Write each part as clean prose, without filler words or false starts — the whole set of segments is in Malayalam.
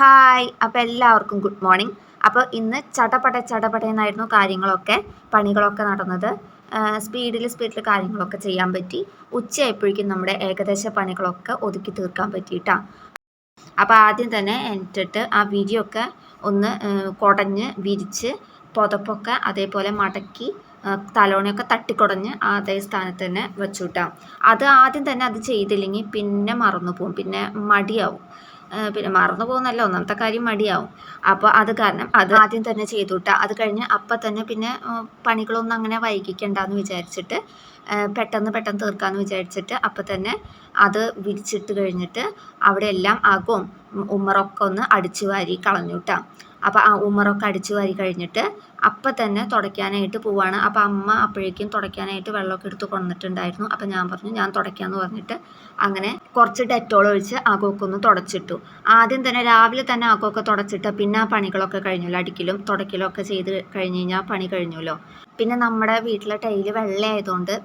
ഹായ്, അപ്പോൾ എല്ലാവർക്കും ഗുഡ് മോർണിംഗ്. അപ്പോൾ ഇന്ന് ചടപടയെന്നായിരുന്നു പണികളൊക്കെ നടന്നത്. സ്പീഡിൽ കാര്യങ്ങളൊക്കെ ചെയ്യാൻ പറ്റി. ഉച്ചയായപ്പോഴേക്കും നമ്മുടെ ഏകദേശ പണികളൊക്കെ ഒതുക്കി തീർക്കാൻ പറ്റിയിട്ടാണ്. അപ്പോൾ ആദ്യം തന്നെ എന്നിട്ട് ആ വിരിയൊക്കെ ഒന്ന് കുടഞ്ഞ് വിരിച്ച് പുതപ്പൊക്കെ അതേപോലെ മടക്കി തലോണിയൊക്കെ തട്ടിക്കുടഞ്ഞ് അതേ സ്ഥാനത്ത് തന്നെ വെച്ചുവിട്ടാം. അത് ആദ്യം തന്നെ അത് ചെയ്തില്ലെങ്കിൽ പിന്നെ മറന്നു പോകും, പിന്നെ മടിയാവും. പിന്നെ മറന്നു പോകുന്നല്ല, ഒന്നാമത്തെ കാര്യം മടിയാവും. അപ്പോൾ അത് കാരണം അത് ആദ്യം തന്നെ ചെയ്തു വിട്ടാൽ അത് കഴിഞ്ഞ് അപ്പം തന്നെ പിന്നെ പണികളൊന്നും അങ്ങനെ വൈകിക്കണ്ടെന്ന് വിചാരിച്ചിട്ട് പെട്ടെന്ന് തീർക്കാമെന്ന് വിചാരിച്ചിട്ട് അപ്പം തന്നെ അത് വിരിച്ചിട്ട് കഴിഞ്ഞിട്ട് അവിടെ എല്ലാം അകവും ഉമ്മറൊക്കെ ഒന്ന് അടിച്ചു വാരി കളഞ്ഞു വിട്ടാം. അപ്പോൾ ആ ഉമ്മറൊക്കെ അടിച്ചു വാരി കഴിഞ്ഞിട്ട് അപ്പം തന്നെ തുടയ്ക്കാനായിട്ട് പോവാണ്. അപ്പോൾ അമ്മ അപ്പോഴേക്കും തുടയ്ക്കാനായിട്ട് വെള്ളമൊക്കെ എടുത്ത് കൊണ്ടിട്ടുണ്ടായിരുന്നു. അപ്പോൾ ഞാൻ പറഞ്ഞു ഞാൻ തുടയ്ക്കാമെന്ന് പറഞ്ഞിട്ട് അങ്ങനെ കുറച്ച് ഡെറ്റോൾ ഒഴിച്ച് അകമൊക്കെ ഒന്ന് തുടച്ചിട്ടു. ആദ്യം തന്നെ രാവിലെ തന്നെ അകമൊക്കെ തുടച്ചിട്ട് പിന്നെ ആ പണികളൊക്കെ കഴിഞ്ഞല്ലോ, അടിക്കലും തുടയ്ക്കലും ഒക്കെ ചെയ്ത് കഴിഞ്ഞ് കഴിഞ്ഞാൽ പണി കഴിഞ്ഞല്ലോ. പിന്നെ നമ്മുടെ വീട്ടിലെ ടൈല്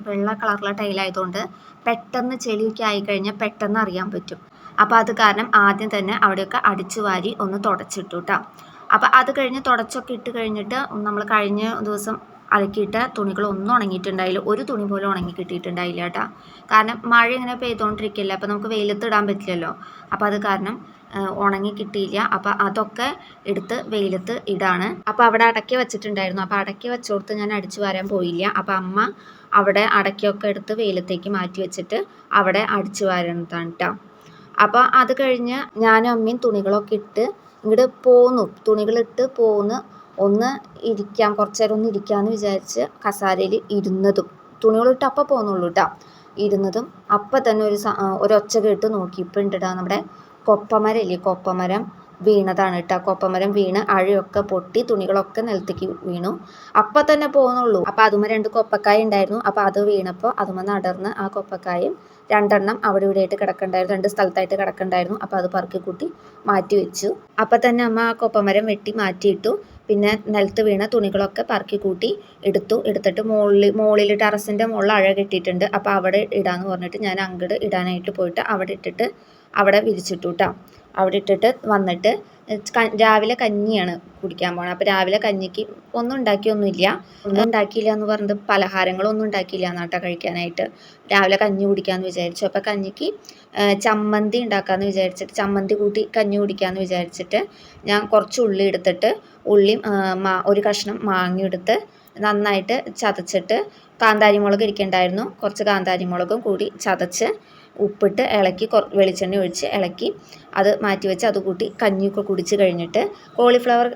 വെള്ള കളറിലെ ടൈലായതുകൊണ്ട് പെട്ടെന്ന് ചെളിയൊക്കെ ആയിക്കഴിഞ്ഞാൽ പെട്ടെന്ന് അറിയാൻ പറ്റും. അപ്പോൾ അത് കാരണം ആദ്യം തന്നെ അവിടെയൊക്കെ അടിച്ചു വാരി ഒന്ന് തുടച്ചിട്ടു കേട്ടോ. അപ്പോൾ അത് കഴിഞ്ഞ് തുടച്ചൊക്കെ ഇട്ട് കഴിഞ്ഞിട്ട് നമ്മൾ കഴിഞ്ഞ ദിവസം അലക്കിയിട്ട തുണികളൊന്നും ഉണങ്ങിയിട്ടുണ്ടായില്ല, ഒരു തുണി പോലും ഉണങ്ങി കിട്ടിയിട്ടുണ്ടായില്ല കേട്ടോ. കാരണം മഴ ഇങ്ങനെ പെയ്തുകൊണ്ടിരിക്കില്ല, അപ്പോൾ നമുക്ക് വെയിലത്ത് ഇടാൻ പറ്റില്ലല്ലോ. അപ്പോൾ അത് കാരണം ഉണങ്ങി കിട്ടിയില്ല. അപ്പോൾ അതൊക്കെ എടുത്ത് വെയിലത്ത് ഇടാണ്. അപ്പോൾ അവിടെ അടക്കി വെച്ചിട്ടുണ്ടായിരുന്നു. അപ്പോൾ അടക്കി വെച്ചോടത്ത് ഞാൻ അടിച്ചു വാരാൻ പോയില്ല. അപ്പോൾ അമ്മ അവിടെ അടക്കിയൊക്കെ എടുത്ത് വെയിലത്തേക്ക് മാറ്റി വെച്ചിട്ട് അവിടെ അടിച്ചു വാരുന്നതാണ് കേട്ടോ. അപ്പോൾ അത് കഴിഞ്ഞ് ഞാനും അമ്മയും തുണികളൊക്കെ ഇട്ട് ഇങ്ങോട്ട് പോന്നു, തുണികളിട്ട് പോന്ന് ഒന്ന് ഇരിക്കാം, കുറച്ച് നേരം ഒന്ന് ഇരിക്കാമെന്ന് വിചാരിച്ച് കസാരയിൽ ഇരുന്നതും തുണികളിട്ട് അപ്പം പോന്നുള്ളൂ കേട്ടോ. ഇരുന്നതും അപ്പം തന്നെ ഒരൊച്ച കേട്ട് നോക്കി ഇപ്പം ഉണ്ടിടാ നമ്മുടെ കൊപ്പമരം വീണതാണ് കേട്ടോ. കൊപ്പമരം വീണ് അഴയൊക്കെ പൊട്ടി തുണികളൊക്കെ നിലത്തേക്ക് വീണു. അപ്പം തന്നെ പോകുന്നുള്ളൂ. അപ്പം അതുമ്മ 2 കൊപ്പക്കായ ഉണ്ടായിരുന്നു. അപ്പം അത് വീണപ്പോൾ അതുമ്മ നടർന്ന് ആ കൊപ്പക്കായും 2 അവിടെ ഇവിടെ ആയിട്ട് കിടക്കണ്ടായിരുന്നു, 2 സ്ഥലത്തായിട്ട് കിടക്കണ്ടായിരുന്നു. അപ്പം അത് പറക്കി കൂട്ടി മാറ്റി വെച്ചു. അപ്പം തന്നെ അമ്മ ആ കൊപ്പമരം വെട്ടി മാറ്റിയിട്ടു. പിന്നെ നിലത്ത് വീണ തുണികളൊക്കെ പറക്കി കൂട്ടി എടുത്തിട്ട് മുകളിൽ ടെറസിൻ്റെ മുകളിൽ അഴ കെട്ടിയിട്ടുണ്ട്. അപ്പോൾ അവിടെ ഇടാന്ന് പറഞ്ഞിട്ട് ഞാൻ അങ്ങോട്ട് ഇടാനായിട്ട് പോയിട്ട് അവിടെ ഇട്ടിട്ട് അവിടെ വിരിച്ചിട്ടു കേട്ടോ. അവിടെ ഇട്ടിട്ട് വന്നിട്ട് രാവിലെ കഞ്ഞിയാണ് കുടിക്കാൻ പോകണം. അപ്പോൾ രാവിലെ കഞ്ഞിക്ക് ഒന്നും ഉണ്ടാക്കിയില്ല എന്ന് പറഞ്ഞത് പലഹാരങ്ങളൊന്നും ഉണ്ടാക്കിയില്ല എന്നാട്ടോ കഴിക്കാനായിട്ട്. രാവിലെ കഞ്ഞി കുടിക്കാമെന്ന് വിചാരിച്ചു. അപ്പോൾ കഞ്ഞിക്ക് ചമ്മന്തി ഉണ്ടാക്കാമെന്ന് വിചാരിച്ചിട്ട് ചമ്മന്തി കൂട്ടി കഞ്ഞി കുടിക്കാമെന്ന് വിചാരിച്ചിട്ട് ഞാൻ കുറച്ച് ഉള്ളി എടുത്തിട്ട് ഒരു കഷ്ണം മാങ്ങ എടുത്ത് നന്നായിട്ട് ചതച്ചിട്ട് കാന്താരി മുളക് ഇരിക്കണ്ടായിരുന്നു, കുറച്ച് കാന്താരി മുളകും കൂടി ചതച്ച് ഉപ്പിട്ട് ഇളക്കി വെളിച്ചെണ്ണ ഒഴിച്ച് ഇളക്കി അത് മാറ്റി വെച്ച് അത് കൂട്ടി കഞ്ഞിയൊക്കെ കുടിച്ച് കഴിഞ്ഞിട്ട് കോളിഫ്ലവർ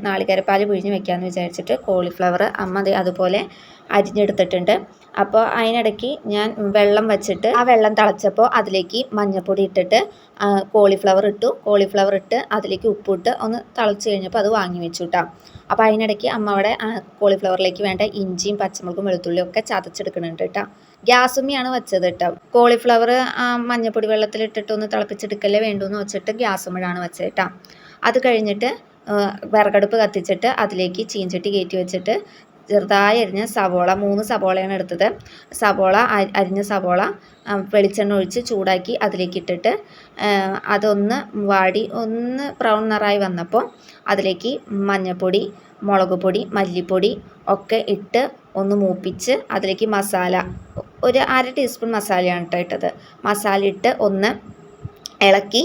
നാളികേരപ്പാൽ പിഴിഞ്ഞ് വെക്കാമെന്ന് വിചാരിച്ചിട്ട് കോളിഫ്ലവർ അമ്മ അതുപോലെ അരിഞ്ഞെടുത്തിട്ടുണ്ട്. അപ്പോൾ അതിനിടയ്ക്ക് ഞാൻ വെള്ളം വെച്ചിട്ട് ആ വെള്ളം തിളച്ചപ്പോൾ അതിലേക്ക് മഞ്ഞൾപ്പൊടി ഇട്ടിട്ട് കോളിഫ്ലവർ ഇട്ട് അതിലേക്ക് ഉപ്പിട്ട് ഒന്ന് തിളച്ച് കഴിഞ്ഞപ്പോൾ അത് വാങ്ങി വെച്ചു കേട്ടോ. അപ്പോൾ അതിനിടയ്ക്ക് അമ്മ അവിടെ കോളിഫ്ലവറിലേക്ക് വേണ്ട ഇഞ്ചിയും പച്ചമുളകും വെളുത്തുള്ളിയും ഒക്കെ ചതച്ചെടുക്കുന്നുണ്ട് കേട്ടോ. ഗ്യാസുമ്മയാണ് വെച്ചത് കേട്ടോ. കോളിഫ്ലവർ മഞ്ഞൾപ്പൊടി വെള്ളത്തിലിട്ടിട്ട് ഒന്ന് തിളപ്പിച്ചെടുക്കല്ലേ വേണ്ടുമെന്ന് വെച്ചിട്ട് ഗ്യാസുമ്മയാണ് വെച്ചത് കേട്ടോ. അത് കഴിഞ്ഞിട്ട് വിറകടുപ്പ് കത്തിച്ചിട്ട് അതിലേക്ക് ചീഞ്ചട്ടി കയറ്റി വെച്ചിട്ട് ചെറുതായി അരിഞ്ഞ സവോള 3 സവോളയാണ് എടുത്തത്. അരിഞ്ഞ സവോള വെളിച്ചെണ്ണ ഒഴിച്ച് ചൂടാക്കി അതിലേക്ക് ഇട്ടിട്ട് അതൊന്ന് വാടി ഒന്ന് ബ്രൗൺ നിറായി വന്നപ്പോൾ അതിലേക്ക് മഞ്ഞൾപ്പൊടി, മുളക് പൊടി, മല്ലിപ്പൊടി ഒക്കെ ഇട്ട് ഒന്ന് മൂപ്പിച്ച് അതിലേക്ക് മസാല ഒരു 1/2 ടീസ്പൂൺ മസാലയാണ് കേട്ടോ ഇട്ടത്. മസാല ഇട്ട് ഒന്ന് ഇളക്കി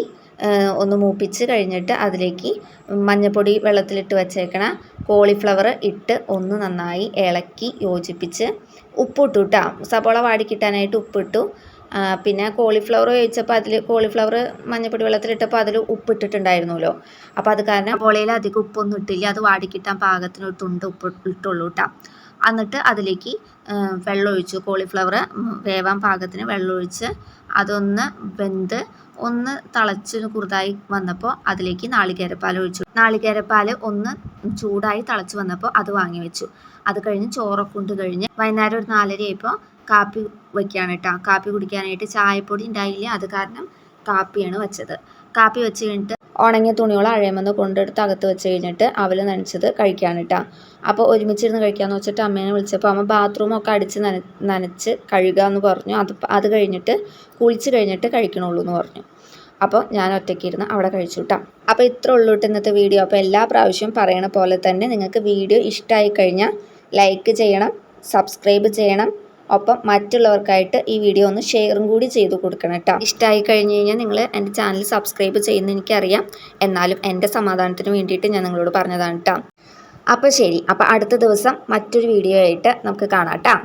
ഒന്ന് മൂപ്പിച്ച് കഴിഞ്ഞിട്ട് അതിലേക്ക് മഞ്ഞൾപ്പൊടി വെള്ളത്തിലിട്ട് വെച്ചേക്കണ കോളിഫ്ലവർ ഇട്ട് ഒന്ന് നന്നായി ഇളക്കി യോജിപ്പിച്ച് ഉപ്പിട്ടു കേട്ടോ. സവോള വാടി കിട്ടാനായിട്ട് ഉപ്പിട്ടു. പിന്നെ കോളിഫ്ലവർ കഴിച്ചപ്പോൾ കോളിഫ്ലവർ മഞ്ഞൾപ്പൊടി വെള്ളത്തിലിട്ടപ്പോൾ അതിൽ ഉപ്പിട്ടിട്ടുണ്ടായിരുന്നല്ലോ. അപ്പോൾ അത് കാരണം സവോളയിൽ അധികം ഉപ്പൊന്നും ഇട്ടില്ല, അത് വാടിക്കിട്ടാൻ പാകത്തിന് ഒരു തുണ്ട് ഉപ്പ് ഇട്ടുള്ളൂ കേട്ടോ. എന്നിട്ട് അതിലേക്ക് വെള്ളമൊഴിച്ചു, കോളിഫ്ലവർ വേവാൻ പാകത്തിന് വെള്ളമൊഴിച്ച് അതൊന്ന് വെന്ത് ഒന്ന് തിളച്ച് കുറുതായി വന്നപ്പോൾ അതിലേക്ക് നാളികേരപ്പാൽ ഒഴിച്ചു. നാളികേരപ്പാൽ ഒന്ന് ചൂടായി തിളച്ച് വന്നപ്പോൾ അത് വാങ്ങി വെച്ചു. അത് കഴിഞ്ഞ് ചോറൊക്കെ കൊണ്ട് കഴിഞ്ഞ് വൈകുന്നേരം ഒരു 4:30 ആയപ്പോൾ കാപ്പി വയ്ക്കുകയാണ് കേട്ടോ. കാപ്പി കുടിക്കാനായിട്ട് ചായപ്പൊടി ഉണ്ടായില്ല, അത് കാരണം കാപ്പിയാണ് വെച്ചത്. കാപ്പി വെച്ച് കഴിഞ്ഞിട്ട് ഉണങ്ങിയ തുണികൾ അഴയുമെന്ന് കൊണ്ടെടുത്ത് അകത്ത് വെച്ച് കഴിഞ്ഞിട്ട് അവൽ നനച്ചത് കഴിക്കാൻ കേട്ടോ. അപ്പോൾ ഒരുമിച്ചിരുന്ന് കഴിക്കാമെന്ന് വെച്ചിട്ട് അമ്മേനെ വിളിച്ചപ്പോൾ അമ്മ ബാത്റൂമൊക്കെ അടിച്ച് നനച്ച് കഴുകാമെന്ന് പറഞ്ഞു. അത് കഴിഞ്ഞിട്ട് കുളിച്ച് കഴിഞ്ഞിട്ട് കഴിക്കണുള്ളൂ എന്ന് പറഞ്ഞു. അപ്പോൾ ഞാൻ ഒറ്റയ്ക്ക് ഇരുന്ന് അവിടെ കഴിച്ചു കേട്ടോ. അപ്പോൾ ഇത്ര ഉള്ളൂ ഇന്നത്തെ വീഡിയോ. അപ്പോൾ എല്ലാ പ്രാവശ്യവും പറയണ പോലെ തന്നെ നിങ്ങൾക്ക് വീഡിയോ ഇഷ്ടമായി കഴിഞ്ഞാൽ ലൈക്ക് ചെയ്യണം, സബ്സ്ക്രൈബ് ചെയ്യണം, ഒപ്പം മറ്റുള്ളവർക്കായിട്ട് ഈ വീഡിയോ ഒന്ന് ഷെയറും കൂടി ചെയ്ത് കൊടുക്കണം കേട്ടോ. ഇഷ്ടമായി കഴിഞ്ഞ് കഴിഞ്ഞാൽ നിങ്ങൾ എൻ്റെ ചാനൽ സബ്സ്ക്രൈബ് ചെയ്യുന്ന എനിക്കറിയാം, എന്നാലും എൻ്റെ സമാധാനത്തിന് വേണ്ടിയിട്ട് ഞാൻ നിങ്ങളോട് പറഞ്ഞതാണ് കേട്ടോ. അപ്പോൾ ശരി, അപ്പോൾ അടുത്ത ദിവസം മറ്റൊരു വീഡിയോ ആയിട്ട് നമുക്ക് കാണാം കേട്ടോ.